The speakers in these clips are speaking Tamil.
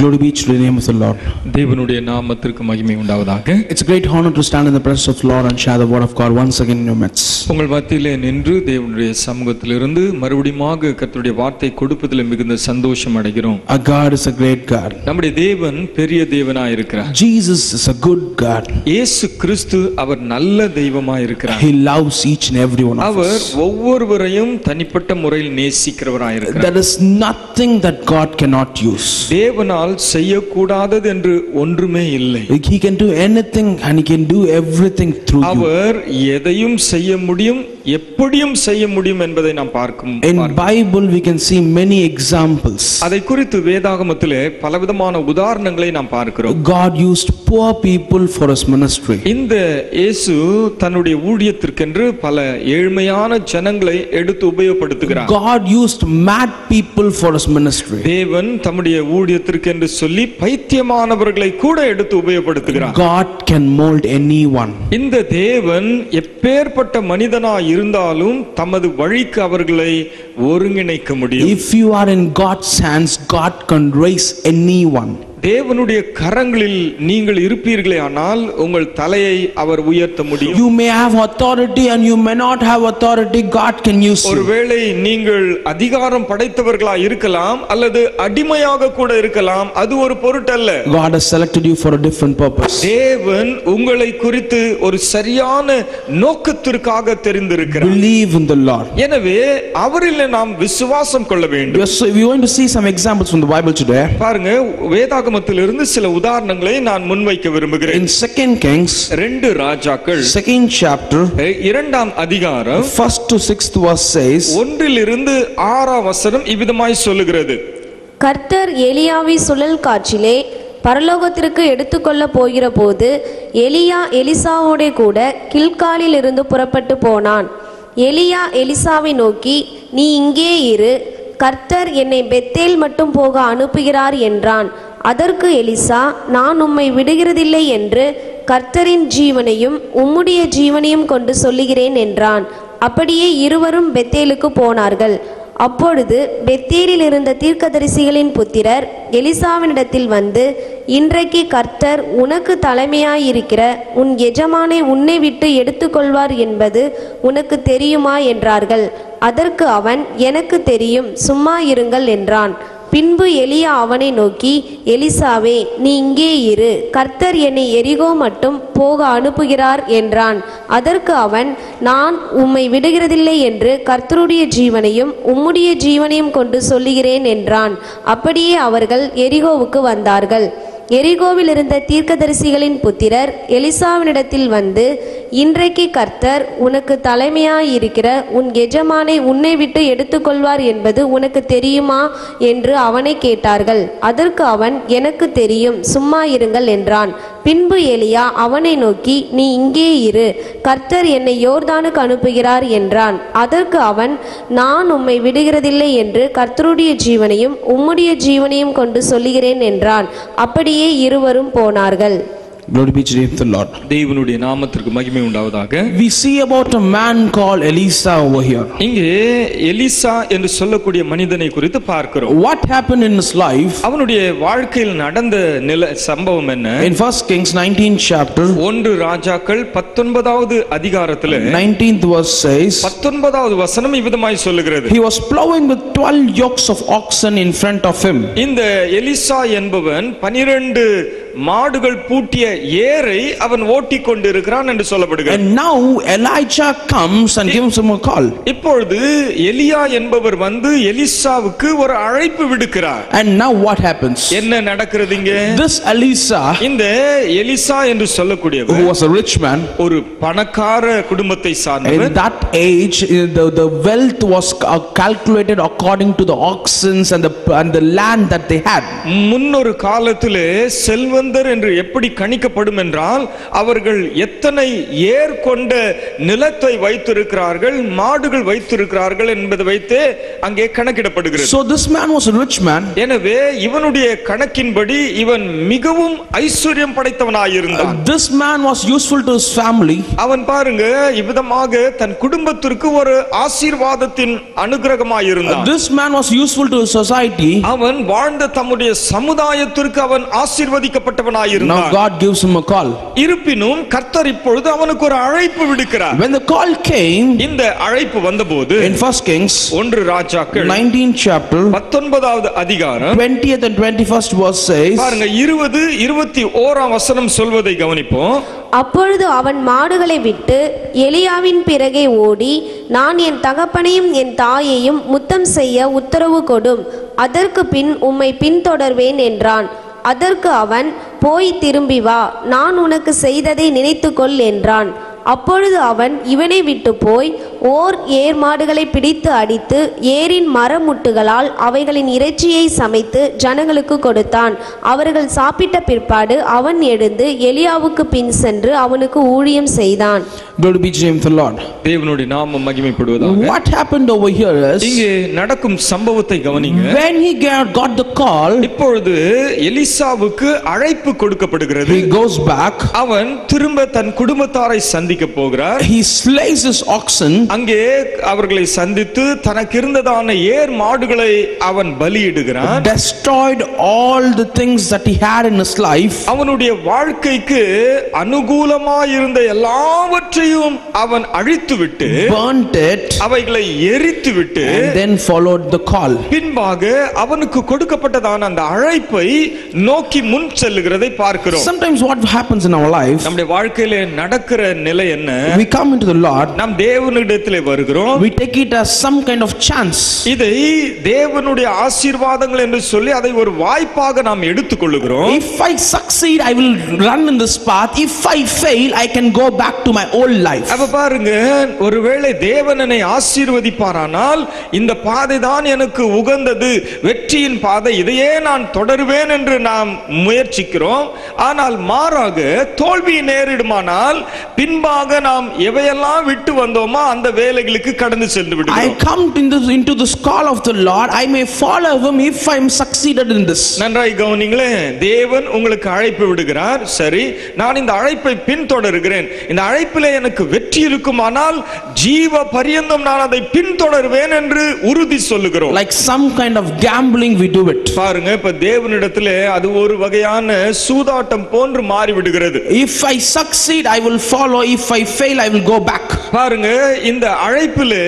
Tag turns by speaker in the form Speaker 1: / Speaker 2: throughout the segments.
Speaker 1: Glory be to the name of the Lord.
Speaker 2: தேவனுடைய நாமத்திற்கு மகிமை உண்டாவதாக.
Speaker 1: It's a great honor to stand in the presence of the Lord and share the word of God once again in your midst.
Speaker 2: உங்கள் மத்தியிலே நின்று தேவனுடைய சமூகத்திலிருந்து மறுபடியுமாக கர்த்தருடைய வார்த்தை கொடுப்பதில் மிகுந்த சந்தோஷம் அடைகிறோம்.
Speaker 1: Our God is a great God.
Speaker 2: நம்முடைய தேவன் பெரிய தேவனாய் இருக்கிறார்.
Speaker 1: Jesus is a good God.
Speaker 2: இயேசு கிறிஸ்து அவர் நல்ல தெய்வமாய் இருக்கிறார்.
Speaker 1: He loves each and every one of
Speaker 2: our
Speaker 1: us.
Speaker 2: ஒவ்வொருவரையும் தனிப்பட்ட முறையில் நேசிக்கிறவராய் இருக்கிறார்.
Speaker 1: There is nothing that God cannot use.
Speaker 2: தேவனால் செய்யக்கூடாதது என்று ஒன்றுமே இல்லை.
Speaker 1: He can do anything and he can do everything through you.
Speaker 2: அவர் எதையும் செய்ய முடியும், எப்படியும் செய்ய முடியும் என்பதை நாம் பார்க்கும்.
Speaker 1: In Bible we can see many examples.
Speaker 2: அதை குறித்து வேதாகமத்திலே பலவிதமான உதாரணங்களை நாம் பார்க்கிறோம்.
Speaker 1: God used poor people for his ministry.
Speaker 2: இந்த இயேசு தன்னுடைய ஊழியத்திற்கென்று பல ஏழ்மையான ஜனங்களை எடுத்து உபயோகப்படுத்துகிறார்.
Speaker 1: God used mad people for his ministry.
Speaker 2: தேவன் தம்முடைய ஊழியத்திற்கென்று சொல்லி பைத்தியமானவர்களை கூட எடுத்து உபயோகப்படுத்துகிறார்.
Speaker 1: God can mold anyone.
Speaker 2: இந்த தேவன் எப்பேற்பட்ட மனிதனாய் இருந்தாலும் தமது வழிக்கு அவர்களை ஒருங்கிணைக்க முடியும்.
Speaker 1: If you are in God's hands, God can raise anyone.
Speaker 2: தேவனுடைய கரங்களில் நீங்கள் இருப்பீர்களே ஆனால் உங்கள் தலையை அவர் உயர்த்த முடியும்.
Speaker 1: You may have authority and you may not have authority. God can use you.
Speaker 2: ஒருவேளை நீங்கள் அதிகாரம் படைத்தவர்களாய் இருக்கலாம் அல்லது அடிமையாக கூட இருக்கலாம், அது ஒரு பொருட்டல்ல.
Speaker 1: God has selected you for a different purpose.
Speaker 2: தேவன் உங்களை குறித்து ஒரு சரியான நோக்கத்திற்காக தெரிந்திருக்கிறார்.
Speaker 1: Believe in the Lord.
Speaker 2: எனவே அவரில் நாம் விசுவாசம் கொள்ள வேண்டும்.
Speaker 1: We are going to see some examples from the Bible today.
Speaker 2: பாருங்க, வேதாகமத்திலிருந்து சில உதாரணங்களை நான் முன்வைக்க விரும்புகிறேன்.
Speaker 1: In 2 Kings,
Speaker 2: 2 ராஜாக்கள்
Speaker 1: 2nd chapter,
Speaker 2: 2ஆம் அதிகாரம்
Speaker 1: 1st to 6th verse says,
Speaker 2: 1லிருந்து 6ஆம் வசனம் இவ்விதமாய் சொல்லுகிறது.
Speaker 3: கர்த்தர் எலியாவை சுழல் காற்றிலே பரலோகத்திற்கு எடுத்துக்கொள்ள போகிற போது எலியா எலிசாவோட கூட கில்காலில் இருந்து புறப்பட்டு போனான். எலியா எலிசாவை நோக்கி, நீ இங்கே இரு, கர்த்தர் என்னை பெத்தேல் மட்டும் போக அனுப்புகிறார் என்றான். அதற்கு எலிசா, நான் உம்மை விடுகிறதில்லை என்று கர்த்தரின் ஜீவனையும் உம்முடைய ஜீவனையும் கொண்டு சொல்லுகிறேன் என்றான். அப்படியே இருவரும் பெத்தேலுக்கு போனார்கள். அப்பொழுது பெத்தேலில் இருந்த தீர்க்கதரிசிகளின் புத்திரர் எலிசாவினிடத்தில் வந்து, இன்றைக்கு கர்த்தர் உனக்கு தலைமையாயிருக்கிற உன் எஜமானை உன்னை விட்டு எடுத்துக்கொள்வார் என்பது உனக்கு தெரியுமா என்றார்கள். அதற்கு அவன், எனக்கு தெரியும், சும்மா இருங்கள் என்றான். பின்பு எலியா அவனை நோக்கி, எலிசாவே, நீ இங்கே இரு, கர்த்தர் என்னை எரிகோ மட்டும் போக அனுப்புகிறார் என்றான். அதற்கு அவன், நான் உம்மை விடுகிறதில்லை என்று கர்த்தருடைய ஜீவனையும் உம்முடைய ஜீவனையும் கொண்டு சொல்லுகிறேன் என்றான். அப்படியே அவர்கள் எரிகோவுக்கு வந்தார்கள். எரிகோவில் இருந்த தீர்க்கதரிசிகளின் புத்திரர் எலிசாவினிடத்தில் வந்து, இன்றைக்கு கர்த்தர் உனக்கு தலைமையாயிருக்கிற உன் எஜமானை உன்னை விட்டு எடுத்துக்கொள்வார் என்பது உனக்கு தெரியுமா என்று அவனை கேட்டார்கள். அதற்கு அவன், எனக்கு தெரியும், சும்மா இருங்கள் என்றான். பின்பு எலியா அவனை நோக்கி, நீ இங்கே இரு, கர்த்தர் என்னை யோர்தானுக்கு அனுப்புகிறார் என்றான். அதற்கு அவன், நான் உம்மை விடுகிறதில்லை என்று கர்த்தருடைய ஜீவனையும் உம்முடைய ஜீவனையும் கொண்டு சொல்லுகிறேன் என்றான். அப்படியே இருவரும் போனார்கள்.
Speaker 1: Glory be to the Lord.
Speaker 2: தேவனுடைய நாமத்திற்கு மகிமை உண்டாவதாக.
Speaker 1: We see about a man called Elisa over here.
Speaker 2: இங்கே எலிசா என்று சொல்லக்கூடிய மனிதனை குறித்து பார்க்கிறோம்.
Speaker 1: What happened in his life?
Speaker 2: அவனுடைய வாழ்க்கையில் நடந்த சம்பவம் என்ன?
Speaker 1: In 1 Kings 19th chapter,
Speaker 2: 1 ராஜாக்கள் 19வது அதிகாரத்திலே
Speaker 1: 19th verse says,
Speaker 2: 19வது வசனம் இவ்விதமாய் சொல்லுகிறது.
Speaker 1: he was plowing with 12 yokes of oxen in front of him.
Speaker 2: இந்த எலிசா என்பவன் 12 மாடுகள் பூட்டிய ஏரை அவன் ஓட்டிக் கொண்டிருக்கிறான் என்று சொல்லப்படுகிறது.
Speaker 1: And now Elijah comes and gives him a call.
Speaker 2: இப்பொழுது எலியா என்பவர் வந்து எலிசாவுக்கு ஒரு அழைப்பு விடுக்கிறார்.
Speaker 1: And now what happens?
Speaker 2: என்ன நடக்கிறதுங்க?
Speaker 1: This Elisa,
Speaker 2: இந்த எலிசா என்று சொல்லக்கூடியவர்,
Speaker 1: who was a rich man,
Speaker 2: ஒரு பணக்கார குடும்பத்தை சார்ந்தவர்.
Speaker 1: in that age the wealth was calculated according to the oxen and the land that they had.
Speaker 2: முன்னொரு காலத்திலே செல்வ செல்வந்தர் என்று எப்படி கணிக்கப்படும் என்றால், அவர்கள் எத்தனை ஏர் கொண்ட நிலத்தை வைத்திருக்கிறார்கள், மாடுகள் வைத்திருக்கிறார்கள் என்பதை வைத்து அங்கே கணக்கிடப்படுகிறது.
Speaker 1: So this man was a rich man.
Speaker 2: எனவே இவனுடைய கணக்கின்படி இவன் மிகவும் ஐஸ்வர்யம் படைத்தவனாயிருந்தான்.
Speaker 1: This man was useful to his family.
Speaker 2: அவன் பாருங்க இவ்விதமாக தன் குடும்பத்திற்கு ஒரு ஆசீர்வாதத்தின் அனுகிரகமாயிருந்தான்.
Speaker 1: This man was useful to his society.
Speaker 2: அவன் வாழ்ந்த தம்முடைய சமுதாயத்திற்கு அவன் ஆசீர்வதிக்கப்பட்டவனாயிருந்தான்.
Speaker 1: Now God gives him a call.
Speaker 2: இருப்பினும் கர்த்தர் இப்பொழுது அவனுக்கு ஒரு அழைப்பு விடுக்கிறார்.
Speaker 1: When the call came,
Speaker 2: இந்த அழைப்பு வந்தபோது
Speaker 1: in 1 Kings
Speaker 2: 1 ராஜாக்கள்
Speaker 1: 19th chapter
Speaker 2: 19வது அதிகாரம்
Speaker 1: 20th and 21st verse says,
Speaker 2: பாருங்க 20 21 வசனம் சொல்வதை கவனிப்போம்.
Speaker 3: அப்பொழுது அவன் மாடுகளை விட்டு எலியாவின் பிறகே ஓடி, நான் என் தகப்பனையும் என் தாயையும் முத்தம் செய்ய உத்தரவு கொடும், அதற்கு பின் உம்மை பின்தொடர்வேன் என்றான். அதற்கு அவன், போய் திரும்பி வா, நான் உனக்கு செய்ததை நினைத்துக்கொள் என்றான். அப்பொழுது அவன் இவனை விட்டு போய் ஓர் ஏர் மாடுகளை பிடித்து அடித்து ஏரின் மரமுட்டுகளால் அவைகளின் இறைச்சியை சமைத்து ஜனங்களுக்கு கொடுத்தான். அவர்கள் சாப்பிட்ட பிற்பாடு அவன் எழுந்து எலியாவுக்கு பின் சென்று அவனுக்கு ஊழியம் செய்தான்.
Speaker 1: Glory be to the name of the Lord.
Speaker 2: தேவனுடைய நாமம் மகிமைப்படுவதாக.
Speaker 1: What happened over here is,
Speaker 2: இங்கே நடக்கும் சம்பவத்தை கவனிங்க.
Speaker 1: when he got the call,
Speaker 2: இப்பொழுது எலிசாவுக்கு அழைப்பு கொடுக்கப்படுகிறது.
Speaker 1: he goes back.
Speaker 2: அவன் திரும்ப தன் குடும்பத்தாரை சந்திக்க போகிறார்.
Speaker 1: He slays his oxen.
Speaker 2: அங்கே அவர்களை சந்தித்து தனக்கு இருந்ததான ஏர் மாடுகளை அவன் பலியிடுகிறான்.
Speaker 1: Destroyed all the things that he had in his life.
Speaker 2: அவனுடைய வாழ்க்கைக்கு அனுகூலமாய் இருந்த எல்லாவற்றையும் அவன் அழித்துவிட்டு,
Speaker 1: burnt it,
Speaker 2: அவைகளை எரித்துவிட்டு,
Speaker 1: and then followed the call.
Speaker 2: பின்பாக அவனுக்கு கொடுக்கப்பட்டதான அந்த அழைப்பை நோக்கி முன் செல்லுகிறதை பார்க்கிறோம்.
Speaker 1: Sometimes what happens in our life,
Speaker 2: நம்முடைய வாழ்க்கையிலே நடக்கிற நிலை என்ன?
Speaker 1: we come into the Lord,
Speaker 2: நாம் தேவனிடத்திலே வருகிறோம்.
Speaker 1: we take it as some kind of chance.
Speaker 2: இதை தேவனுடைய ஆசீர்வாதங்கள் என்று சொல்லி அதை ஒரு வாய்ப்பாக நாம் எடுத்துக்கொள்கிறோம்.
Speaker 1: If I succeed, I will run in this path. If I fail, I can go back to my old life.
Speaker 2: அப்ப பாருங்க, ஒருவேளை தேவன் என்னை ஆசீர்வதிப்பாரானால் இந்த பாதை தான் எனக்கு உகந்தது, வெற்றியின் பாதை, இதையே நான் தொடருவேன் என்று நாம் முயற்சிக்கிறோம். ஆனால் மாறாக தோல்வி நேரிடுமானால் பின்பாக நாம் எவையெல்லாம் விட்டு வந்தோமோ அந்த வேலைகளுக்கு கடந்து சென்று விடுகிறோம்.
Speaker 1: I come into this call of the Lord. I may follow him if I am succeeded in this.
Speaker 2: நன்றாய் கவனிங்களே, தேவன் உங்களுக்கு அழைப்பு விடுகிறார். சரி, நான் இந்த அழைப்பை பின்தொடர்கிறேன். இந்த அழைப்பிலே எனக்கு வெற்றி இருக்குமானால் ஜீவ பரியந்தம் நான் அதை பின்தொடர்வேன் என்று உறுதி சொல்லுகிறோம்.
Speaker 1: Like some kind of gambling, we do it.
Speaker 2: பாருங்க, இப்ப தேவனிடத்திலே அது ஒரு வகையான சூதாட்டம் போன்று மாறி விடுகிறது.
Speaker 1: If I succeed, I will follow. If I fail, I will go back.
Speaker 2: பாருங்க, இந்த அழைப்பிலே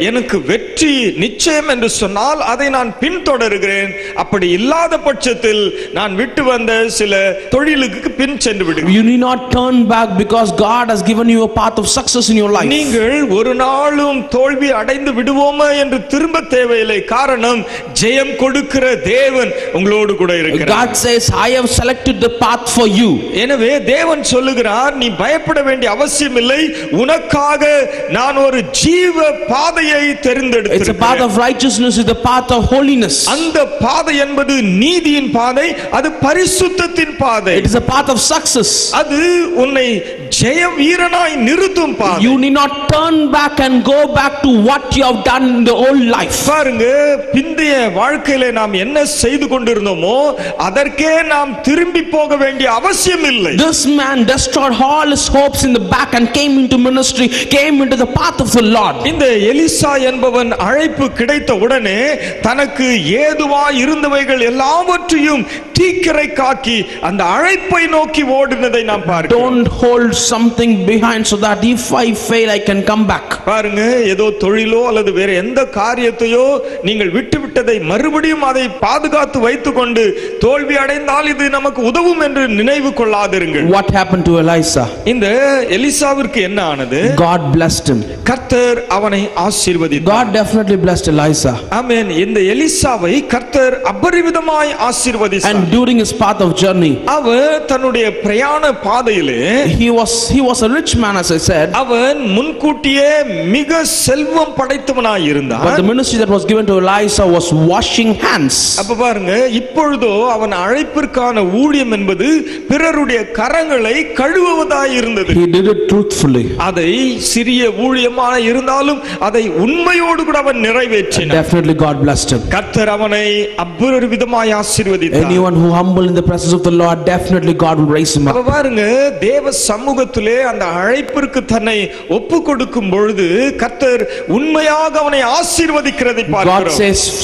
Speaker 2: எனக்கு வெற்றி நிச்சயம் என்று சொன்னால் அதை நான் பின்தொடர்கிறேன். அப்படி இல்லாத பட்சத்தில் நான் விட்டு வந்த சில தொழிலுக்கு பின் சென்று விடுகிறேன்.
Speaker 1: You need not turn back because God has given you a path of success in your life.
Speaker 2: நீங்கள் ஒரு நாளும் தோல்வி அடைந்து விடுவோமா என்று திரும்ப தேவையில்லை. காரணம், ஜெயம் கொடுக்கிற தேவன் உங்களோடு கூட இருக்கிறார்.
Speaker 1: God says, I have selected the path for you.
Speaker 2: எனவே தேவன் சொல்லுகிறார், நீ பயப்பட வேண்டிய அவசியம் இல்லை, உனக்காக நான் ஒரு ஜீவ பாதையை தெரிந்தெடுத்திருக்கிறேன்.
Speaker 1: It's a path of righteousness, it's a path of holiness.
Speaker 2: அந்த பாதை என்பது நீதியின் பாதை, அது பரிசுத்தத்தின் பாதை.
Speaker 1: It is a path of success.
Speaker 2: அது உன்னை ஜெய வீரனாய் நிறுத்தும் பாதை.
Speaker 1: You need not turn back and go back to what you have done in the old life.
Speaker 2: பாருங்க, பிந்தைய வாழ்க்கையிலே நாம் என்ன செய்து கொண்டிருந்தோமோ அதற்கே நாம் திரும்பி போக வேண்டிய அவசியம் இல்லை.
Speaker 1: This man destroyed all his hopes in the back and came into ministry, came into the path of the Lord.
Speaker 2: இந்த எலிசா என்பவன் அழைப்பு கிடைத்த உடனே தனக்கு ஏதுவாய் இருந்தவைகள் எல்லாவற்றையும் தீக்கிரை காக்கி அந்த அழைப்பை நோக்கி ஓடினதை நாம் பார்க்கிறோம்.
Speaker 1: Don't hold something behind so that if I fail, I can come back.
Speaker 2: பாருங்க, ஏதோ தொழிலோ அல்லது வேற எந்த காரியத்தையோ நீங்கள் விட்டுவிட்டதை மறுபடியும் அதை பாதுகாத்து வைத்துக் கொண்டு தோல்வி அடைந்தால் இது நமக்கு உதவும் என்று நினைவு கொள்ளாதிருங்கள்.
Speaker 1: What happened to Elisha?
Speaker 2: இந்த எலிசாவிற்கு என்ன ஆனது?
Speaker 1: God blessed him.
Speaker 2: கர்த்தர் அவனை ஆசீர்வதித்தார்.
Speaker 1: God definitely blessed Elisha.
Speaker 2: ஆமென். இந்த எலிசாவை கர்த்தர் அபரிவிதமாய் ஆசீர்வதித்தார்.
Speaker 1: And during his path of journey,
Speaker 2: அவர் தன்னுடைய பிரயாண பாதையிலே
Speaker 1: he was a rich man, as I said.
Speaker 2: அவன் முன்கூட்டியே மிக செல்வம் படைத்தவனாய் இருந்தான்.
Speaker 1: But the ministry that was given to Elisha was washing hands.
Speaker 2: அப்ப பாருங்க, இப்பொழுதோ அவன் அழைப்பிற்கான ஊழியம் என்பது பிறருடைய கரங்களை கழுவுவதாய் இருந்தது.
Speaker 1: He did it truthfully.
Speaker 2: அதை சிறிய ஊழியமாக இருந்தாலும் அதை உண்மையோடு கூட அவன் நிறைவேற்றினான்.
Speaker 1: Definitely God blessed him.
Speaker 2: கர்த்தர் அவனை அபரிவிதமாய் ஆசீர்வதித்தார்.
Speaker 1: Anyone who humble in the presence of the Lord, definitely God will raise him
Speaker 2: அப்ப
Speaker 1: up.
Speaker 2: பாருங்க, தேவ சமூகத்திலே அந்த அழைப்பிற்கு தன்னை ஒப்பு கொடுக்கும் பொழுது கர்த்தர் உண்மையாக அவனை ஆசீர்வதிக்கிறதை
Speaker 1: God
Speaker 2: பார்க்கிறோம்.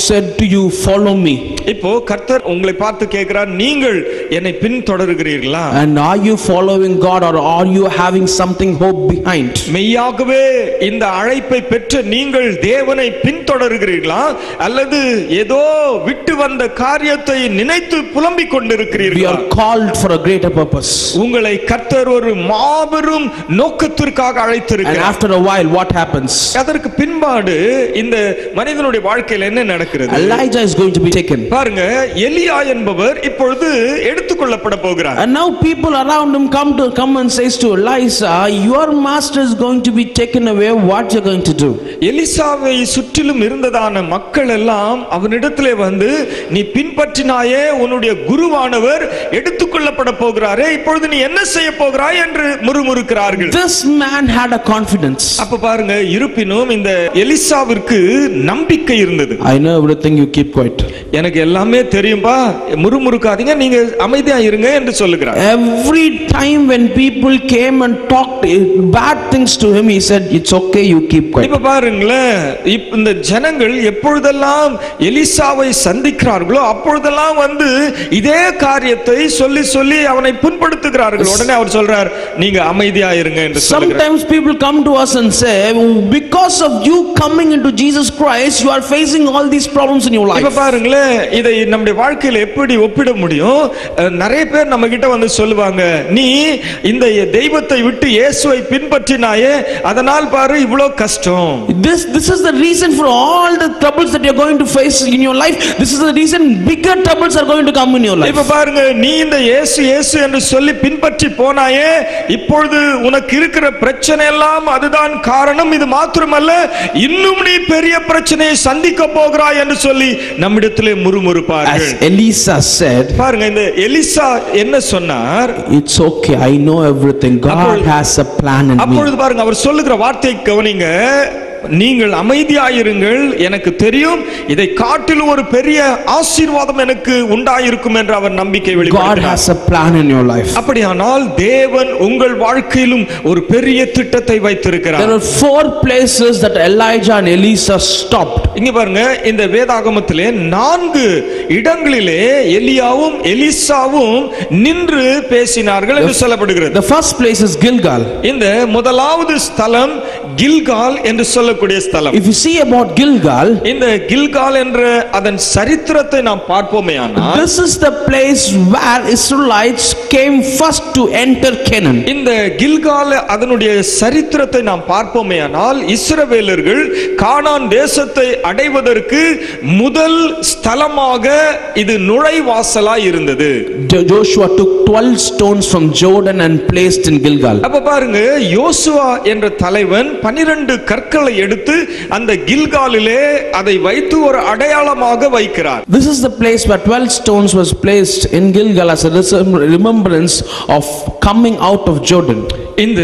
Speaker 1: said to you, follow me.
Speaker 2: இப்போ கர்த்தர் உங்களை பார்த்து கேட்கிறார், நீங்கள் என்னை பின்தொடர்கிறீர்களா?
Speaker 1: And are you following God, or are you having something hope behind?
Speaker 2: மெய்யாகவே இந்த அழைப்பை பெற்ற நீங்கள் தேவனை பின்தொடர்கிறீர்களா, அல்லது ஏதோ விட்டு வந்த காரியத்தை நினைத்து புலம்பிக்
Speaker 1: We
Speaker 2: கொண்டிருக்கிறீர்களா?
Speaker 1: are called for a greater purpose.
Speaker 2: உங்களை கர்த்தர் ஒரு மாபெரும் நோக்கத்திற்காக
Speaker 1: And
Speaker 2: அழைத்திருக்கிறார்.
Speaker 1: after a while, what happens?
Speaker 2: அதற்கு பின்பாடு இந்த மனிதனுடைய வாழ்க்கையில் என்ன நடக்கிறது?
Speaker 1: Elijah is going to be taken.
Speaker 2: பாருங்க, எலியா என்பவர் இப்பொழுது எடுத்துக்கொள்ளப்பட போகிறார்.
Speaker 1: And now people around him come and says to Elisha, your master is going to be taken away. What you're going to do?
Speaker 2: எலிசாவை சுற்றிலும் இருந்ததான மக்கள் எல்லாம் அவனிடத்திலே வந்து, நீ பின்பற்றினாயே உன்னுடைய குருவானவர் எடுத்துக்கொள்ளப்பட போகிறாரே, இப்பொழுது நீ என்ன செய்ய போகிறாய் என்று முறுமுறுக்கிறார்கள்.
Speaker 1: This man had a confidence.
Speaker 2: அப்ப பாருங்க, இருப்பினும் இந்த எலிசாவிற்கு நம்பிக்கை இருந்தது.
Speaker 1: I know everything, you keep quiet.
Speaker 2: எனக்கு எல்லாமே தெரியும்பா, முறுமுறுக்காதீங்க, நீங்க அமைதியா இருங்க என்று சொல்லுகிறார்.
Speaker 1: Every time when people came and talked bad things to him, he said, it's okay, you keep quiet.
Speaker 2: இப்ப பாருங்களேன், இந்த ஜனங்கள் எப்பொழுதெல்லாம் எலிசாவை சந்திக்கிறார்களோ அப்பொழுதெல்லாம் வந்து இதே காரியத்தை சொல்லி சொல்லி அவனை புண்படுத்துகிறார்கள். உடனே அவர் சொல்றார், நீங்க அமைதியா இருங்க என்று சொல்லுகிறார்.
Speaker 1: Sometimes people come to us and say, because of you coming into Jesus Christ, you are facing all these problems in your life.
Speaker 2: இப்ப பாருங்களேன், இதை நம்முடைய வாழ்க்கையில எப்படி ஒப்பிட முடியும்? நிறைய பேர் நம்ம கிட்ட வந்து சொல்லுவாங்க, நீ இந்த தெய்வத்தை விட்டு இயேசுவை பின்பற்றினாயே, அதனால் பாரு இவ்வளவு கஷ்டம்.
Speaker 1: This is the reason for all the troubles that you're going to face in your life. This is the reason bigger troubles are going to come in your life.
Speaker 2: இப்ப பாருங்க, நீ இந்த இயேசு இயேசு என்று சொல்லி பின்பற்றி போனாயே, இப்பொழுது உனக்கு இருக்கிற பிரச்சனை எல்லாம் அதுதான் காரணம். இது மாத்திரமல்ல, இன்னும் நீ பெரிய பிரச்சனையை சந்திக்க போகிறாய் என்று சொல்லி நம்மிடத்திலே முறுமுறுப்பார்கள்.
Speaker 1: As Elisa said,
Speaker 2: பாருங்க, இந்த எலிசா என்ன சொன்னார்?
Speaker 1: it's okay, I know everything. God has a plan in me.
Speaker 2: அப்பொழுது பாருங்க, அவர் சொல்லுகிற வார்த்தையை கவனிங்க, நீங்கள் அமைதியாயிருங்கள், எனக்கு தெரியும் இதை காட்டிலும் ஒரு பெரிய ஆசீர்வாதம் எனக்கு உண்டாயிருக்கும் என்று அவர் நம்பிக்கை
Speaker 1: God
Speaker 2: வெளிப்படுத்தினார்.
Speaker 1: has a plan in your life.
Speaker 2: அப்படியானால் தேவன் உங்கள் வாழ்க்கையிலும் ஒரு பெரிய திட்டத்தை வைத்திருக்கிறார்.
Speaker 1: There are 4 places that Elijah and Elisa stopped.
Speaker 2: இங்க பாருங்க, இந்த வேதாகமத்திலே 4 இடங்களிலே எலியாவும் எலிசாவும் நின்று பேசினார்கள் என்று சொல்லப்படுகிறது.
Speaker 1: The first place is Gilgal.
Speaker 2: இந்த முதலாவது ஸ்தலம் கில்கால் என்று சொல்லக்கூடிய ஸ்தலம்.
Speaker 1: If you see about Gilgal,
Speaker 2: இந்த கில்கால் என்ற அதன் சரித்திரத்தை நாம் பார்ப்போமேயானால்,
Speaker 1: this is the place where Israelites came first to enter Canaan.
Speaker 2: இந்த கில்கால் அதனுடைய சரித்திரத்தை நாம் பார்ப்போமேயானால், இஸ்ரவேலர்கள் கானான் தேசத்தை அடைவதற்கு முதல் ஸ்தலமாக இது நுழைவாசலாய் இருந்தது.
Speaker 1: Joshua took 12 stones from Jordan and placed in Gilgal.
Speaker 2: அப்ப பாருங்க, யோசுவா என்ற தலைவன் 12 கற்களை எடுத்து அந்த கில்காலிலே அதை வைத்து ஒரு அடையாளமாக வைக்கிறார்.
Speaker 1: This is the place where 12 stones was placed in Gilgal as a remembrance of coming out of Jordan.
Speaker 2: இந்த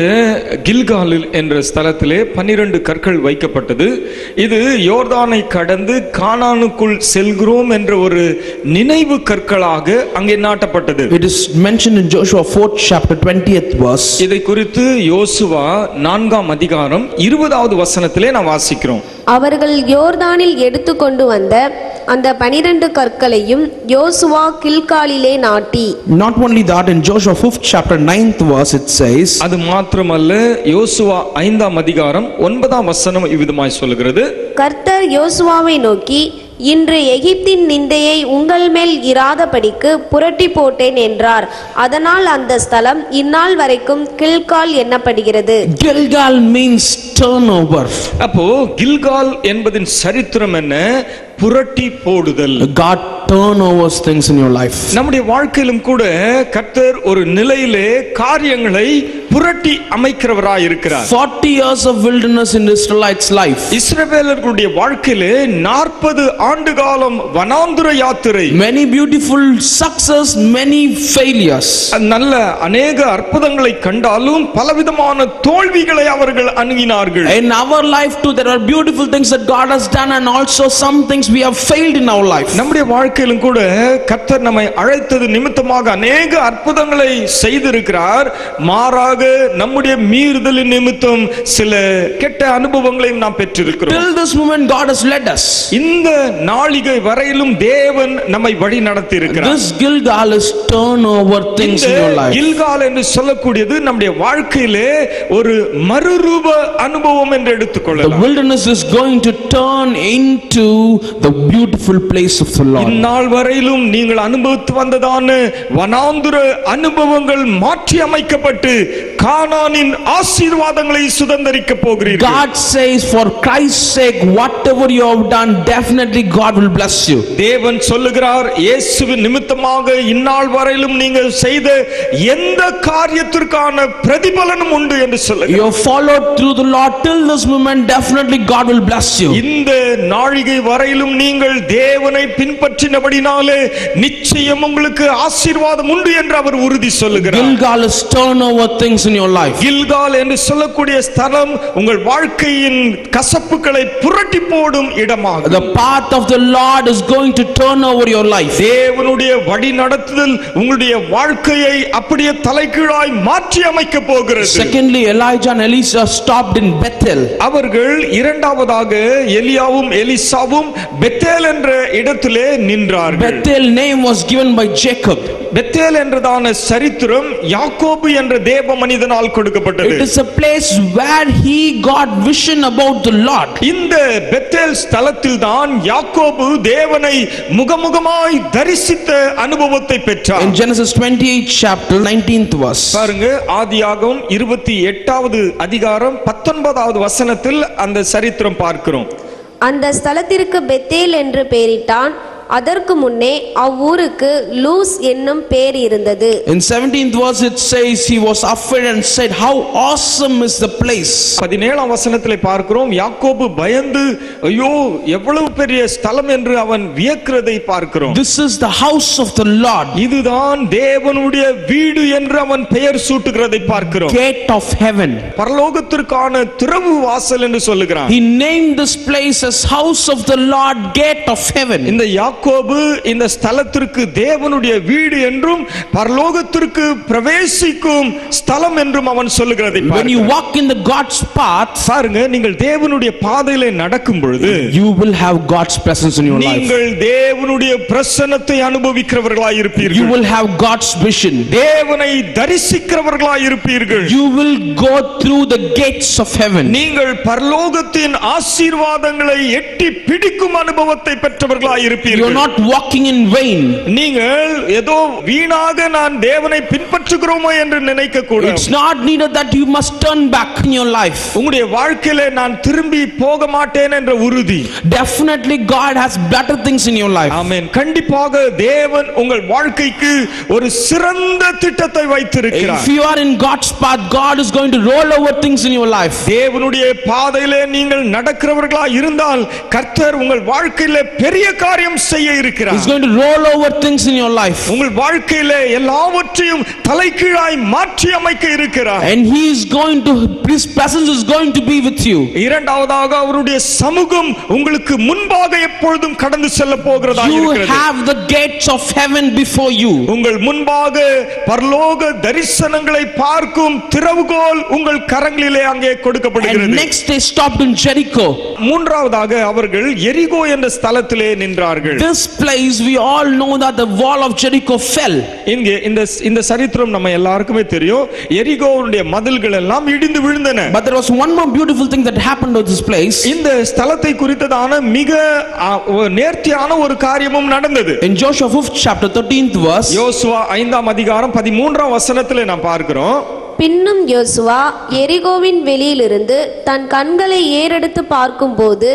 Speaker 2: கில்காலில் என்ற ஸ்தலத்திலே 12 கற்கள் வைக்கப்பட்டது. இது யோர்தானை கடந்து கானானுக்குள் செல்கிறோம் என்ற ஒரு நினைவு கற்களாக அங்கே நாட்டப்பட்டது.
Speaker 1: It is mentioned in Joshua 4th chapter 20th verse.
Speaker 2: இதை குறித்து யோசுவா 4ஆம் அதிகாரம் 20வது வசனத்திலே நாம் வாசிக்கிறோம்.
Speaker 3: அவர்கள் யோர்தானில் எடுத்துக்கொண்டு வந்த அந்த 12 கற்களையும் யோசுவா கில்காலிலே நாட்டி.
Speaker 1: Not only that, in Joshua 5th chapter 9th verse it says,
Speaker 2: அது மாத்திரமல்ல, யோசுவா 5ஆம் அதிகாரம் 9ஆம் வசனம் இவ்விதமாய் சொல்கிறது.
Speaker 3: கர்த்தர் யோசுவாவை நோக்கி, இன்று எகிப்தின் நிந்தையை உங்கள் மேல் இராதபடிக்கு புரட்டி போட்டேன் என்றார். அதனால் அந்த ஸ்தலம் இந்நாள் வரைக்கும் கில்கால் எண்ணப்படுகிறது.
Speaker 1: Gilgal means turnover.
Speaker 2: அப்போ கில்கால் என்பதின் சரித்திரம் என்ன? புரட்டி போடுதல்.
Speaker 1: God turn over things in your life.
Speaker 2: நம்முடைய வாழ்க்கையிலும் கூட கர்த்தர் ஒரு நிலையிலே காரியங்களை புரட்டி அமைக்கிறவராய் இருக்கிறார்.
Speaker 1: 40 years of wilderness in Israelites life.
Speaker 2: இஸ்ரவேலர்களுடைய வாழ்க்கையிலே 40 ஆண்டு காலம் வனாந்தர யாத்திரை.
Speaker 1: Many beautiful success, many failures.
Speaker 2: நல்ல அநேக அற்புதங்களை கண்டாலும் பலவிதமான தோல்விகளை அவர்கள் அணுகினார்கள்.
Speaker 1: In our life too there are beautiful things that God has done and also some things we have failed in our life.
Speaker 2: நம்முடைய வாழ்க்கையிலும் கூட கர்த்தர் நம்மை அழைத்தது நிமித்தமாக அநேக அற்புதங்களை செய்திருக்கிறார். மாறாக நம்முடைய மீறுதலின் நிமித்தம் சில கெட்ட அனுபவங்களையும் நாம் பெற்றிருக்கிறோம்.
Speaker 1: Till this moment God has led us.
Speaker 2: இந்த நாளிகை வரையிலும் தேவன் நம்மை வழி நடத்தி இருக்கிறார்.
Speaker 1: This Gilgal is turn over things in your life.
Speaker 2: Gilgal என்று சொல்லக்கூடியது நம்முடைய வாழ்க்கையிலே ஒரு மறுரூப அனுபவம் என்று எடுத்துக்கொள்ளலாம்.
Speaker 1: The wilderness is going to turn into the beautiful place of the Lord.
Speaker 2: இந்நாள் வரையிலும் நீங்கள் அனுபவித்து வந்ததான வனாந்தர அனுபவங்கள் மாற்றி அமைக்கப்பட்டு கானானின் ஆசீர்வாதங்களை சுதந்தரிக்க போகிறீர்கள்.
Speaker 1: God says for Christ's sake whatever you have done definitely God will bless you.
Speaker 2: தேவன் சொல்லுகிறார் இயேசுவின் நிமித்தமாக இந்நாள் வரையிலும் நீங்கள் செய்த எந்த காரியத்திற்கான பிரதிபலனும் உண்டு என்று சொல்லுகிறார்.
Speaker 1: You followed through the Lord till this moment definitely God will bless you.
Speaker 2: இந்த நாழிகை வரையிலும் நீங்கள் தேவனை பின்பற்றினபடினாலே நிச்சயம் உங்களுக்கு ஆசீர்வாதம் உண்டு என்று அவர் உறுதி சொல்லுகிறார்.
Speaker 1: Gilgal is turn over things in your life.
Speaker 2: Gilgal என்று சொல்லக்கூடிய ஸ்தலம் உங்கள் வாழ்க்கையின் கசப்புகளை புரட்டி போடும் இடமாகும்.
Speaker 1: The path of the Lord is going to turn over your life.
Speaker 2: தேவனுடைய வழி நடத்துதல் உங்களுடைய வாழ்க்கையை அப்படியே தலைகீழாய் மாற்றி அமைக்க போகிறது.
Speaker 1: Secondly, Elijah and Elisha stopped in Bethel.
Speaker 2: அவர்கள் இரண்டாவதாக எலியாவும் எலிசாவும் பெத்தேல் என்ற இடத்திலே நின்றார்கள்.
Speaker 1: Bethel name was given by Jacob.
Speaker 2: Bethel என்றதான சரித்திரம் யாக்கோபு என்ற தேவ மனிதனால் கொடுக்கப்பட்டது.
Speaker 1: It is a place where he got vision about the Lord.
Speaker 2: இந்த பெத்தேல் ஸ்தலத்தில் தான் யாக்கோபு தேவனை முகமுகமாய் தரிசித்த அனுபவத்தை பெற்றார்.
Speaker 1: In Genesis 28 chapter 19th verse.
Speaker 2: பாருங்க, ஆதியாகமம் 28வது அதிகாரம் 19வது வசனத்தில் அந்த சரித்திரம் பார்க்கிறோம்.
Speaker 3: அந்த ஸ்தலத்திற்கு பெத்தேல் என்று பெயரிட்டான். அதற்கு முன்னே அவ்வூருக்கு லூஸ் என்னும் பேர் இருந்தது.
Speaker 1: In 17th verse it says he was afraid and said how awesome is the place.
Speaker 2: 17ஆம் வசனத்திலே பார்க்கிறோம் யாக்கோபு பயந்து ஐயோ எவ்வளவு பெரிய ஸ்தலம் என்று அவன் வியக்கிறதை பார்க்கிறோம்.
Speaker 1: This is the house of the Lord.
Speaker 2: இதுதான் தேவனுடைய வீடு என்று அவன் பெயர் சூட்டுகிறதை பார்க்கிறோம்.
Speaker 1: Gate of heaven.
Speaker 2: பரலோகத்திற்கான திறவு வாசல் என்று சொல்லுகிறான்.
Speaker 1: He named this place as house of the Lord, gate of heaven.
Speaker 2: இந்த யாக்கோபு இந்த ஸ்தலத்திற்கு தேவனுடைய வீடு என்றும் பரலோகத்திற்கு பிரவேசிக்கும் ஸ்தலம் என்றும் அவன் சொல்லுகிறதை பார்க்கிறோம்.
Speaker 1: When you walk in the God's path,
Speaker 2: பாருங்க, நீங்கள் தேவனுடைய பாதையிலே நடக்கும் பொழுது
Speaker 1: you will have God's presence in your life.
Speaker 2: நீங்கள் தேவனுடைய பிரசன்னத்தை அனுபவிக்கிறவர்களாய் இருப்பீர்கள்.
Speaker 1: You will have God's vision.
Speaker 2: தேவனை தரிசிக்கிறவர்களாய் இருப்பீர்கள்.
Speaker 1: You will go through the gates of heaven.
Speaker 2: நீங்கள் பரலோகத்தின் ஆசீர்வாதங்களை எட்டி பிடிக்கும் அனுபவத்தை பெற்றவர்களாய்
Speaker 1: You
Speaker 2: இருப்பீர்கள்.
Speaker 1: are not walking in vain.
Speaker 2: நீங்கள் ஏதோ வீணாக நான் தேவனை பின்பற்றுகிறோமோ என்று நினைக்க கூடாது.
Speaker 1: It's not needed that you must turn back in your life.
Speaker 2: உங்களுடைய வாழ்க்கையிலே நான் திரும்பி போக மாட்டேன் என்ற உறுதி.
Speaker 1: Definitely God has better things in your life.
Speaker 2: ஆமென். கண்டிப்பாக தேவன் உங்கள் வாழ்க்கைக்கு ஒரு சிறந்த திட்டத்தை வைத்திருக்கிறார்.
Speaker 1: If you are in God's path, God is going to roll over things in your life.
Speaker 2: தேவனுடைய பாதையிலே நீங்கள் நடக்கிறவர்களாய் இருந்தால் கர்த்தர் உங்கள் வாழ்க்கையிலே பெரிய காரியம் செய்ய இருக்கிறார்.
Speaker 1: He's going to roll over things in your life.
Speaker 2: உங்கள் வாழ்க்கையிலே எல்லாவற்றையும் தலைகீழாய் மாற்றி அமைக்க இருக்கிறார்.
Speaker 1: And he is going to, his presence is going to be with you.
Speaker 2: இரண்டாவதாக அவருடைய சமூகம் உங்களுக்கு முன்பாக எப்பொழுதும் கடந்து செல்ல போகிறதா
Speaker 1: You
Speaker 2: இருக்கிறது.
Speaker 1: have the gates of heaven before you.
Speaker 2: உங்கள் முன்பாக பரலோக தரிசனங்களை பார்க்கும் திறவுகோல் உங்கள் கரங்களிலே அங்கே
Speaker 1: And
Speaker 2: கொடுக்கப்படுகிறது.
Speaker 1: next they stopped in Jericho.
Speaker 2: மூன்றாவதாக அவர்கள் எரிகோ என்ற ஸ்தலத்திலே நின்றார்கள்.
Speaker 1: this place we all know that the wall of Jericho fell.
Speaker 2: இங்கே இந்த சரித்திரம் நம்ம எல்லாருக்குமே தெரியும். எரிகோவுடைய மதில்கள் எல்லாம் இடிந்து விழுந்தன.
Speaker 1: But there was one more beautiful thing that happened to this place.
Speaker 2: இந்த ஸ்தலத்தை குறித்ததான மிக நேர்த்தியான ஒரு காரியமும் நடந்தது.
Speaker 1: In Joshua 5th chapter 13th verse,
Speaker 2: யோசுவா 5ஆம் அதிகாரம் 13ஆம் வசனத்திலே நாம் பார்க்கிறோம்.
Speaker 3: பின்னும் யோசுவா எரிகோவின் வெளியிலிருந்து தன் கண்களை ஏறெடுத்து பார்க்கும்போது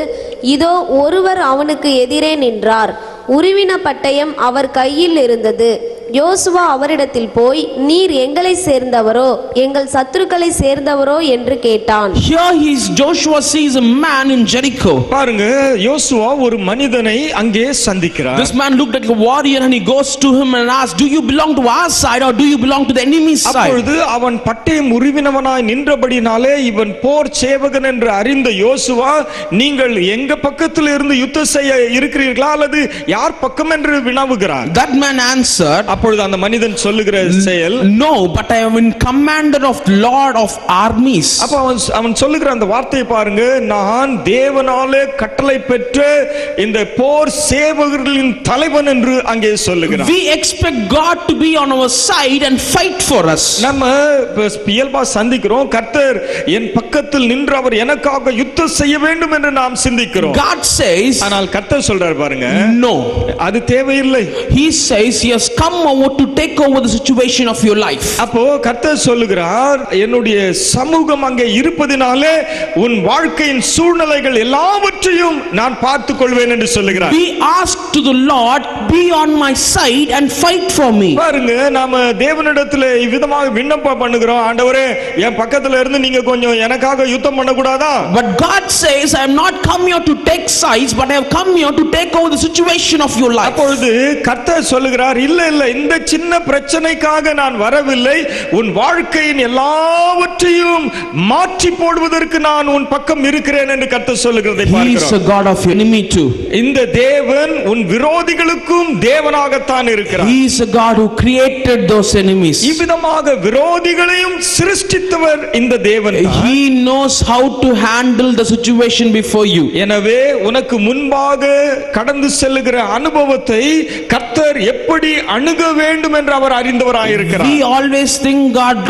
Speaker 3: இதோ ஒருவர் அவனுக்கு எதிரே நின்றார். உருவின பட்டயம் அவர் கையில் இருந்தது. யோசுவா அவரிடத்தில் போய், நீர் எங்களை சேர்ந்தவரோ எங்கள் சத்துருக்களை சேர்ந்தவரோ என்று கேட்டான்.
Speaker 1: Here Joshua sees a man in Jericho.
Speaker 2: பாருங்க, யோசுவா ஒரு மனிதனை அங்கே சந்திக்கிறார்.
Speaker 1: This man looked like a warrior and he goes to him and asks, do you belong to our side or do you belong to the enemy's side?
Speaker 2: அப்பொழுது அவன் பட்டயம் உருவினவனாய் நின்றபடினாலே இவன் போர் சேவகன் என்று அறிந்த யோசுவா, நீங்கள் எங்க பக்கத்தில் இருந்து யுத்தம் செய்ய இருக்கிறீர்களா அல்லது யார் பக்கம் என்று வினவுகிறார்.
Speaker 1: That man answered,
Speaker 2: அப்பொழுது அந்த மனிதன் சொல்லுகிற செயல்,
Speaker 1: no, but I am in commander of Lord of armies.
Speaker 2: அப்ப அவன் சொல்லுகிற அந்த வார்த்தையை பாருங்க, நான் தேவனாலே கட்டளை பெற்ற இந்த போர் சேவகர்களின் தலைவன் என்று அங்கே சொல்லுகிறான்.
Speaker 1: We expect God to be on our side and fight for us.
Speaker 2: நம்ம இயல்பா சந்திக்கிறோம், கர்த்தர் என் பக்கத்தில் நின்று அவர் எனக்காக யுத்தம் செய்ய வேண்டும் என்று நாம் சிந்திக்கிறோம்.
Speaker 1: God says,
Speaker 2: ஆனால் கர்த்தர் சொல்றார் பாருங்க,
Speaker 1: no,
Speaker 2: அது தேவையில்லை.
Speaker 1: He says he has come over to take over the situation of your life.
Speaker 2: அப்போ கர்த்தர் சொல்லுகிறார், என்னுடைய சமூகம் அங்கே இருப்பதினாலே உன் வாழ்க்கையின் சூழ்நிலைகள் எல்லாவற்றையும் நான் பார்த்துக் கொள்வேன் என்று சொல்லுகிறார்.
Speaker 1: We ask to the Lord, be on my side and fight for me.
Speaker 2: பாருங்க, நாம தேவனிடத்தில் இவ்விதமாக விண்ணப்பம் பண்ணுகிறோம், ஆண்டவரே என் பக்கத்துல இருந்து நீங்க கொஞ்சம் எனக்காக யுத்தம் பண்ண கூடாதா?
Speaker 1: But God says, I have not come here to take sides, but I have come here to take over the situation of your life.
Speaker 2: அப்பொழுது கர்த்தர் சொல்லுகிறார், இல்ல இல்ல, இந்த சின்ன பிரச்சனைக்காக நான் வரவில்லை, உன் வாழ்க்கையின் எல்லாவற்றையும் மாற்றி போடுவதற்கு நான் உன் பக்கம் இருக்கிறேன் என்று கர்த்தர் சொல்லுகிறதை பார்க்கிறோம்.
Speaker 1: He is a God of enemy too.
Speaker 2: இந்த தேவன் உன் விரோதிகளுக்கும் தேவனாகத்தான் இருக்கிறார்.
Speaker 1: He is a God who created those enemies.
Speaker 2: இவ்விதமாக விரோதிகளையும் சிருஷ்டித்தவர் இந்த தேவன்.
Speaker 1: He knows how to handle the situation before you.
Speaker 2: எனவே உனக்கு முன்பாக கடந்து செல்லுகிற அனுபவத்தை கர்த்தர் எப்படி அணுக வேண்டும் என்று அவர் அறிந்தவராயிருக்கிறார்.
Speaker 1: We always think,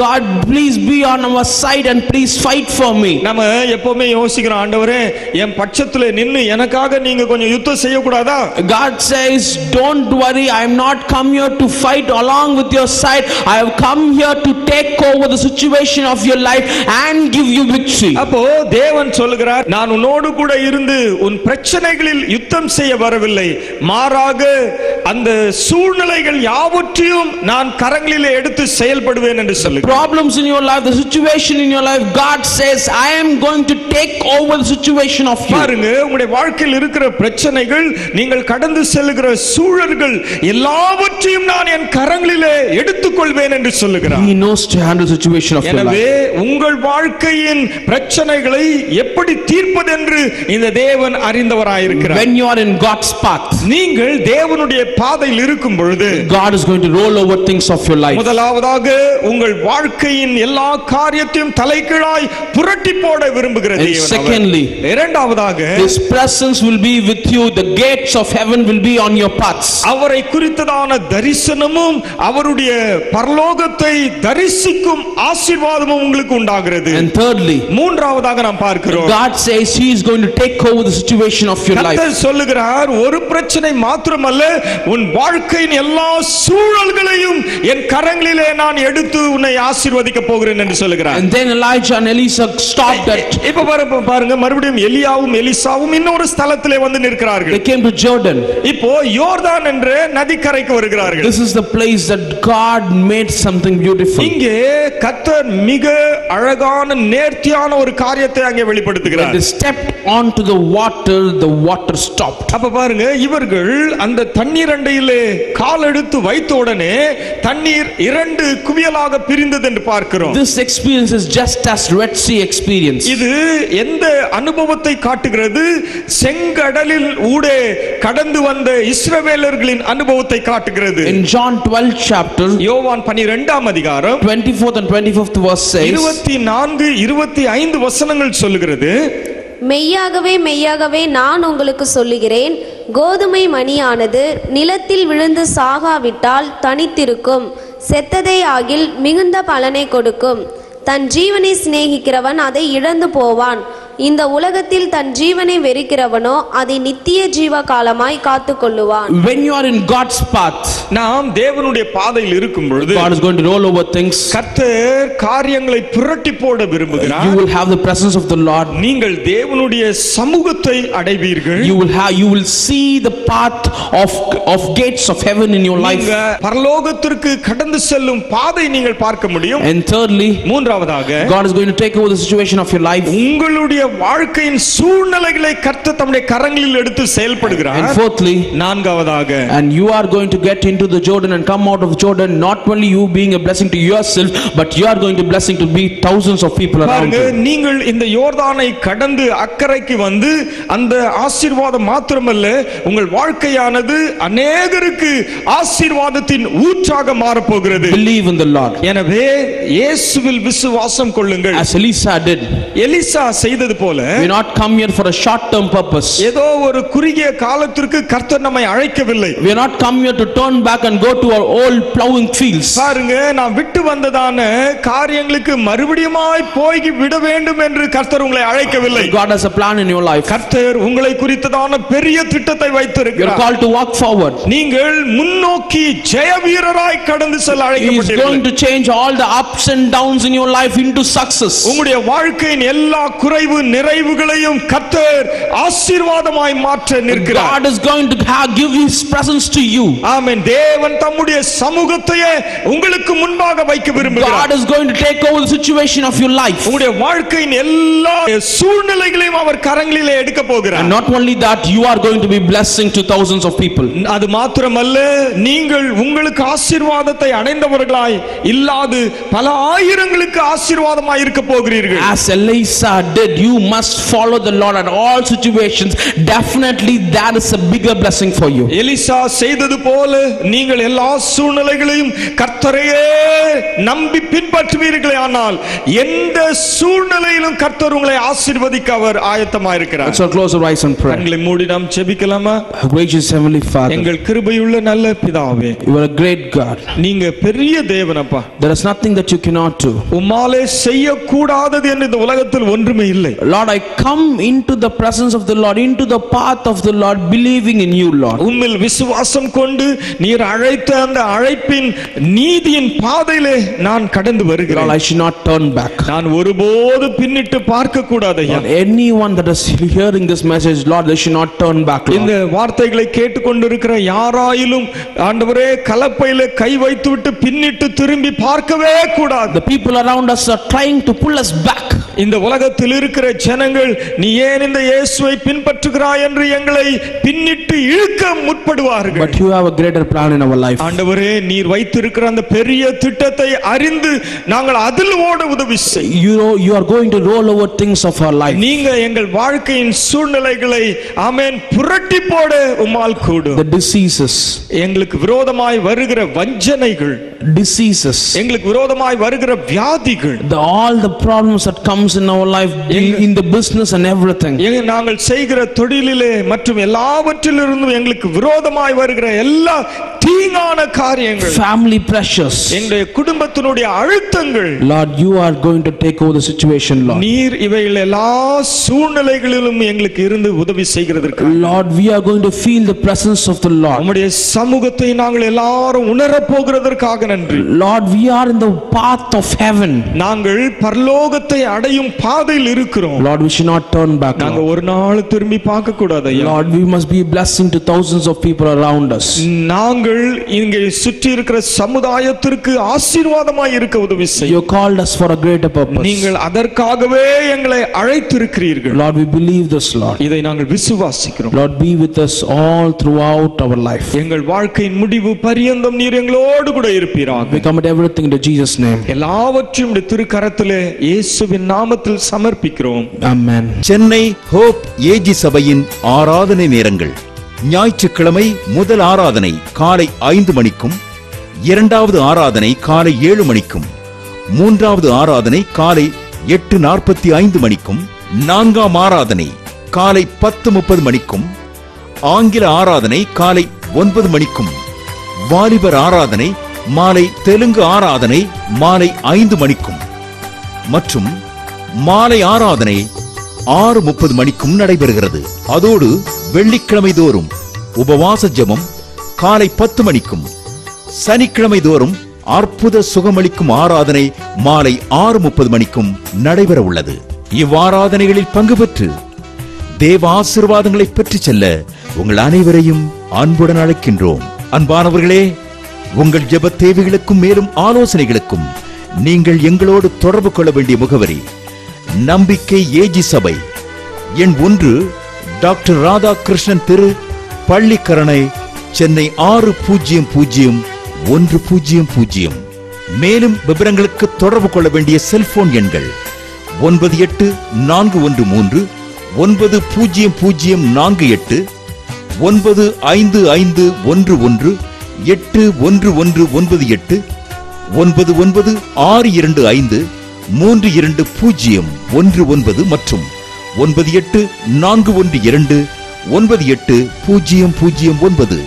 Speaker 1: God please be on our side and please fight for me.
Speaker 2: நாம எப்பவுமே யோசிக்கிறோம், ஆண்டவரே என் பட்சத்துல நின்னு எனக்காக நீங்க கொஞ்சம் யுத்தம் செய்ய கூடாதா?
Speaker 1: God says, don't worry, I am not come here to fight along with your side. I have come here to take over the situation of your life and give you victory.
Speaker 2: அப்போ தேவன் சொல்லுகிறார், நான் உன்னோடு கூட இருந்து உன் பிரச்சனைகளில் யுத்தம் செய்ய வரவில்லை, மாறாக அந்த சூழ்நிலைகள் யாவற்றையும் நான் கரங்களிலே எடுத்து செயல்படுவேன் என்று சொல்லுகிறார்.
Speaker 1: Problems in your life, the situation in your life, God says, I am going to take over the situation of you.
Speaker 2: பாருங்க, உங்களுடைய வாழ்க்கையில் இருக்கிற பிரச்சனைகள், நீங்கள் கடந்து செல்லுகிற சூழல்கள் எல்லாவற்றையும் நான் என் கரங்களிலே எடுத்துக்கொள்வேன் என்று சொல்லுகிறார்.
Speaker 1: He knows to handle the situation of your life.
Speaker 2: எனவே உங்கள் வாழ்க்கையின் பிரச்சனைகளை எப்படி தீர்ப்பது என்று இந்த தேவன் அறிந்தவராயிருக்கிறார்.
Speaker 1: When you are in God's path,
Speaker 2: நீங்கள் தேவனுடைய பாதையில் இருக்கும் பொழுது
Speaker 1: God is going to roll over things of your life.
Speaker 2: முதலாவதாக உங்கள் வாழ்க்கையின் எல்லா காரியத்தையும் தலைகீழாய் புரட்டி போட விரும்புகிற தேவன்.
Speaker 1: Secondly,
Speaker 2: இரண்டாவதாக
Speaker 1: His presence will be with you. The gates of heaven will be on your paths.
Speaker 2: அவரை குறித்ததான தரிசனமும் அவருடைய பரலோகத்தை தரிசிக்கும் ஆசீர்வாதமும் உங்களுக்கு உண்டாகிறது.
Speaker 1: And thirdly,
Speaker 2: மூன்றாவதாக நாம் பார்க்கிறோம்,
Speaker 1: God says He is going to take over the situation of your life.
Speaker 2: கர்த்தர் சொல்லுகிறார், ஒரு பிரச்சனை மாத்திரமல்ல, உன் வாழ்க்கையின் எல்லா சூழல்களையும் என் கரங்களிலே நான் எடுத்து உன்னை ஆசீர்வதிக்க போகிறேன் என்று சொல்லுகிறார்.
Speaker 1: And then Elijah and Elisha stopped at.
Speaker 2: இப்ப பாருங்க, மறுபடியும் எலியாவும் எலிசாவும் இன்னொரு ஸ்தலத்திலே வந்து நிற்கிறார்கள்.
Speaker 1: They came to Jordan.
Speaker 2: இப்போ யோர்தான் என்ற நதிக்கரைக்கு வருகிறார்கள்.
Speaker 1: This is the place that God made something beautiful.
Speaker 2: இங்கே கர்த்தர் மிக அழகான நேர்த்தியான ஒரு காரியத்தை அங்கே வெளிப்படுத்துகிறார்.
Speaker 1: When they stepped onto the water stopped.
Speaker 2: அப்ப பாருங்க, இவர்கள் அந்த தண்ணீர் அண்டையிலே கால் எடுத்து வைத்த உடனே தண்ணீர் இரண்டு குவியலாக பிரிந்தது என்று பார்க்கிறோம்.
Speaker 1: This experience is just as Red Sea experience.
Speaker 2: இது எந்த அனுபவத்தை காட்டுகிறது? செங்கடலில் ஊடே கடந்து வந்த இஸ்ரவேலர்களின் அனுபவத்தை காட்டுகிறது.
Speaker 1: In John 12 chapter,
Speaker 2: யோவான் 12ஆம் அதிகாரம்
Speaker 1: 24th and 25th verse says,
Speaker 2: 24 25 வசனங்கள் சொல்லுகிறது,
Speaker 3: மெய்யாகவே மெய்யாகவே நான் உங்களுக்கு சொல்லுகிறேன், கோதுமை மணியானது நிலத்தில் விழுந்து சாகாவிட்டால் தனித்திருக்கும், செத்ததே ஆகில் மிகுந்த பலனை கொடுக்கும். தன் ஜீவனை சிநேகிக்கிறவன் அதை இழந்து போவான். இந்த உலகத்தில் தன் ஜீவனை வெறுக்கிறவனோ அதை நித்திய ஜீவ காலமாய் காத்து கொள்ளுவான்.
Speaker 1: When you are in God's path,
Speaker 2: நாம் தேவனுடைய பாதையில் இருக்கும் பொழுது
Speaker 1: God is going to roll over things.
Speaker 2: கர்த்தர் காரியங்களை புரட்டி போட விரும்புகிறார்.
Speaker 1: You will have the presence of the Lord.
Speaker 2: நீங்கள் தேவனுடைய சமூகத்தை அடைவீர்கள்.
Speaker 1: You will see the path of gates of heaven in your life.
Speaker 2: பரலோகத்திற்கு கடந்து செல்லும் பாதை நீங்கள் பார்க்க முடியும்.
Speaker 1: And thirdly,
Speaker 2: மூன்றாவதாக,
Speaker 1: God is going to take over the situation of your life.
Speaker 2: உங்களுடைய வாழ்க்கையின் சூழ்நிலைகளை கர்த்தர் தம்முடைய கரங்களில் எடுத்து செயல்படுகிறார்.
Speaker 1: And fourthly,
Speaker 2: நான்காவதாக,
Speaker 1: and you are going to get into the Jordan and come out of Jordan, not only you being a blessing to yourself, but you are going to blessing to be thousands of people around you.
Speaker 2: நீங்கள் இந்த யோர்தானை கடந்து அக்கறைக்கு வந்து அந்த ஆசீர்வாதம் மாத்திரமல்ல, உங்கள் வாழ்க்கையானது அநேகருக்கு ஆசீர்வாதத்தின் ஊற்றாக மாறப் போகிறது.
Speaker 1: Believe in the Lord.
Speaker 2: எனவே இயேசுவில் விசுவாசம் கொள்ளுங்கள்.
Speaker 1: As Elisa did.
Speaker 2: எலிசா செய்தது போல,
Speaker 1: we not come here for a short term purpose.
Speaker 2: ஏதோ ஒரு குறுகிய காலத்திற்கு கர்த்தர் நம்மை அழைக்கவில்லை.
Speaker 1: We are not come here to turn back and go to our old plowing fields.
Speaker 2: பாருங்க, நாம் விட்டு வந்ததான காரியங்களுக்கு மறுபடியுமாய் போய் விட வேண்டும் என்று கர்த்தர் உங்களை அழைக்கவில்லை.
Speaker 1: God has a plan in your life.
Speaker 2: கர்த்தர் உங்களை குறித்ததான பெரிய திட்டத்தை வைத்திருக்கிறார்.
Speaker 1: You are called to walk forward.
Speaker 2: நீங்கள் முன்னோக்கி ஜெய வீரராய் கடந்து செல்ல அழைக்கப்பட்டீர்கள்.
Speaker 1: He is going to change all the ups and downs in your life into success.
Speaker 2: உங்களுடைய வாழ்க்கையின் எல்லா குறைவு நிறைவுகளையும் கர்த்தர் ஆசீர்வாதமாய் மாற்ற நிற்கிறார்.
Speaker 1: God is going to give his presence to you.
Speaker 2: ஆமென். தேவன் தம்முடைய சமூகத்தையே உங்களுக்கு முன்பாக வைக்க விரும்புகிறார்.
Speaker 1: God is going to take over the situation of your life.
Speaker 2: உங்களுடைய வாழ்க்கையின் எல்லா சூழ்நிலைகளையும் அவர் கரங்களிலே எடுக்க போகிறார்.
Speaker 1: And not only that, you are going to be blessing to thousands of people.
Speaker 2: அது மாத்திரமல்ல, நீங்கள் உங்களுக்கு ஆசீர்வாதத்தை அடைந்தவர்களாய் இல்லாது பல ஆயிரங்களுக்கு ஆசீர்வாதமாய் இருக்க போகிறீர்கள்.
Speaker 1: As Elisa did, you must follow the Lord at all situations. Definitely that is a bigger blessing for you.
Speaker 2: Elisha செய்தது போல நீங்கள் எல்லா சூழ்நிலைகளையும் கர்த்தரையே நம்பி பின்பற்றுவீர்களே, ஆனால் எந்த சூழ்நிலையிலும் கர்த்தர் உங்களை ஆசீர்வதிக்க அவர் ஆயத்தமாக இருக்கிறார்.
Speaker 1: Let's all close our eyes and pray.
Speaker 2: கண்களை மூடி நாம் ஜெபிக்கலாமா?
Speaker 1: Gracious Heavenly Father,
Speaker 2: எங்கள் கிருபையுள்ள நல்ல பிதாவே,
Speaker 1: you are a great God.
Speaker 2: நீங்க பெரிய தேவனப்பா.
Speaker 1: There is nothing that you cannot do.
Speaker 2: உம்மாலே செய்யக்கூடாதது என்று இந்த உலகத்தில் ஒன்றுமே இல்லை.
Speaker 1: Lord, I come into the presence of the Lord, into the path of the Lord, believing in you, Lord.
Speaker 2: உம்மில் விசுவாசம் கொண்டு நீர் அழைத்த அந்த அழைப்பின் நீதியின் பாதையிலே நான் கடந்து வருகிறேன்.
Speaker 1: Lord, I should not turn back.
Speaker 2: நான் ஒருபோது பின்னிட்டு பார்க்க கூடாது.
Speaker 1: Anyone that is hearing this message, Lord, they should not turn back.
Speaker 2: இந்த வார்த்தைகளை கேட்டுக்கொண்டிருக்கிற யாராயிலும் ஆண்டவரே கலப்பையிலே கை வைத்துவிட்டு பின்னிட்டு திரும்பி பார்க்கவே கூடாது.
Speaker 1: The people around us are trying to pull us back.
Speaker 2: இந்த உலகத்தில் இருக்கிற ஜனங்கள் நீ ஏன் இந்த இயேசுவை பின்பற்றுகிறாய் என்று எங்களை பின்னிட்டு இழுக்க முற்படுவார்கள்.
Speaker 1: But you have a greater plan in our life.
Speaker 2: ஆண்டவரே, நீர் வைத்திருக்கிற அந்த பெரிய திட்டத்தை அறிந்து நாங்கள் அதில் ஓட உதவி செய்.
Speaker 1: You know, you are going to roll over things of our life.
Speaker 2: நீங்க எங்கள் வாழ்க்கையின் சூழ்நிலைகளை ஆமென் புரட்டி போட உம்மால் கூடும்.
Speaker 1: The diseases,
Speaker 2: எங்களுக்கு விரோதமாய் வருகிற வஞ்சனைகள்,
Speaker 1: diseases,
Speaker 2: எங்களுக்கு விரோதமாய் வருகிற வியாதிகள்,
Speaker 1: all the problems that comes in our life, in the business and everything.
Speaker 2: நாங்கள் செய்கிற தொழிலிலே மற்றும் எல்லாவற்றிலிருந்தும் எங்களுக்கு விரோதமாய் வருகிற எல்லா தீங்கான காரியங்கள்,
Speaker 1: family pressures,
Speaker 2: எங்களுடைய குடும்பத்தினுடைய அழுத்தங்கள்,
Speaker 1: Lord, you are going to take over the situation, Lord.
Speaker 2: நீர் இவைகள் எல்லா சூழ்நிலைகளிலும் எங்களுக்கு இருந்து உதவி செய்கிறதற்கு
Speaker 1: Lord, we are going to feel the presence of the Lord.
Speaker 2: உம்முடைய சமூகத்தை நாங்கள் எல்லாரும் உணரப் போகிறதற்காக நன்றி.
Speaker 1: Lord, we are in the path of heaven.
Speaker 2: நாங்கள் பரலோகத்தை அடையும் பாதையில் இருக்கிறோம்.
Speaker 1: Lord, we should not turn back.
Speaker 2: நாங்கள் ஒரு நாள் திரும்பி பார்க்க கூடாது.
Speaker 1: Lord, we must be a blessing to thousands of people around us.
Speaker 2: நாங்கள் இங்கே சுற்றி இருக்கிற சமுதாயத்திற்கு ஆசீர்வாதமாய் இருக்க உதவி செய்.
Speaker 1: You called us for a greater purpose.
Speaker 2: நீங்கள் அதற்காகவே எங்களை அழைத்திருக்கிறீர்கள்.
Speaker 1: Lord, we believe this, Lord.
Speaker 2: இதை நாங்கள் விசுவாசிக்கிறோம்.
Speaker 1: Lord, be with us all throughout our life.
Speaker 2: எங்கள் வாழ்க்கையின் முடிவு பரியந்தம் நீர் எங்களோடு கூட இருப்பீராக.
Speaker 1: We commit everything into Jesus' name.
Speaker 2: எல்லாவற்றையும் உம்முடைய திருக்கரத்திலே இயேசுவின் நாமத்தில் சமர்ப்பிக்கிறோம்.
Speaker 1: Amen.
Speaker 4: சென்னை ஹோப் ஏஜி சபையின் ஆராதனை நேரங்கள்: ஞாயிற்றுக்கிழமை முதல் ஆராதனை காலை 5 மணிக்கும், இரண்டாவது ஆராதனை காலை 7 மணிக்கும், மூன்றாவது ஆராதனை காலை 8:45 மணிக்கும், நான்காம் ஆராதனை காலை 10:30 மணிக்கும், ஆங்கில ஆராதனை காலை 9 மணிக்கும், வாலிபர் ஆராதனை மாலை தெலுங்கு ஆராதனை மாலை 5 மணிக்கும் மற்றும் மாலை ஆராதனை 6:30 மணிக்கும் நடைபெறுகிறது. அதோடு வெள்ளிக்கிழமை தோறும் உபவாச ஜெபம் காலை 10 மணிக்கும், சனிக்கிழமை தோறும் அற்புத சுகமளிக்கும் ஆராதனை மாலை 6:30 மணிக்கும் நடைபெற உள்ளது. இவ்வாராதனைகளில் பங்கு பெற்று தேவ ஆசீர்வாதங்களை பெற்றுச் செல்ல உங்கள் அனைவரையும் அன்புடன் அழைக்கின்றோம். அன்பானவர்களே, உங்கள் ஜெப தேவைகளுக்கும் மேலும் ஆலோசனைகளுக்கும் நீங்கள் எங்களோடு தொடர்பு கொள்ள வேண்டிய முகவரி நம்பிக்கை ஏஜி சபை, எண் 1, டாக்டர் ராதாகிருஷ்ணன் தெரு, பள்ளிக்கரணை, சென்னை 600100. மேலும் விவரங்களுக்கு தொடர்பு கொள்ள வேண்டிய செல்போன் எண்கள் 9841390048, 9551181198, 9962532019 மற்றும் 9841298009.